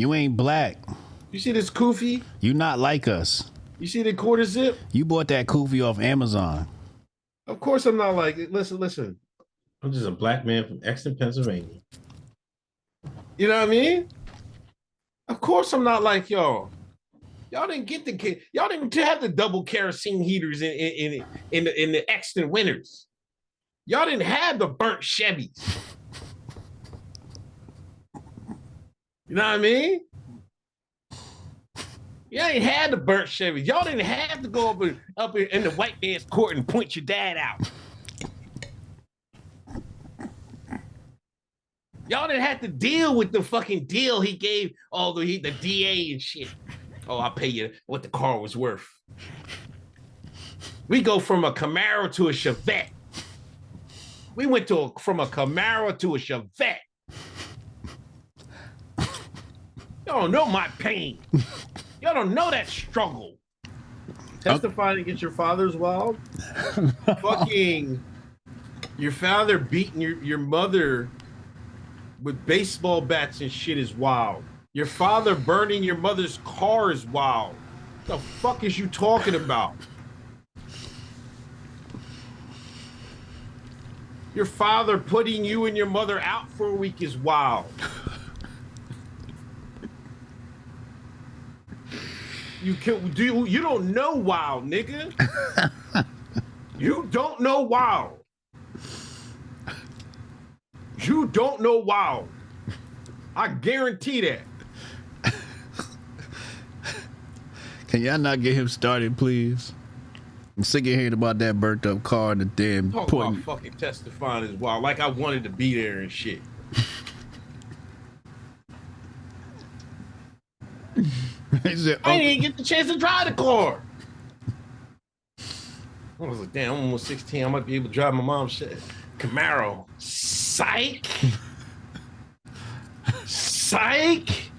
You ain't black. You see this kufi? You not like us. You see the quarter zip? You bought that kufi off Amazon. Of course I'm not like it. Listen. I'm just a black man from Exton, Pennsylvania. You know what I mean? Of course I'm not like y'all. Y'all didn't get y'all didn't have the double kerosene heaters in the Exton winters. Y'all didn't have the burnt Chevys. You know what I mean? Y'all ain't had the burnt Chevys. Y'all didn't have to go up in the white man's court and point your dad out. Y'all didn't have to deal with the fucking deal he gave all the DA and shit. Oh, I'll pay you what the car was worth. We go from a Camaro to a Chevette. We went from a Camaro to a Chevette. Y'all don't know my pain. Y'all don't know that struggle. Testifying against your father's wild. Fucking your father beating your mother with baseball bats and shit is wild. Your father burning your mother's car is wild. What the fuck is you talking about? Your father putting you and your mother out for a week is wild. You don't know wild, nigga. You don't know wild. You don't know wild. I guarantee that. Can y'all not get him started, please? I'm sick of hearing about that burnt up car and the damn Talk about fucking testifying is wild. Like I wanted to be there and shit. Said, I didn't even get the chance to drive the car. I was like, damn, I'm almost 16. I might be able to drive my mom's shit. Camaro. Psych. Psych.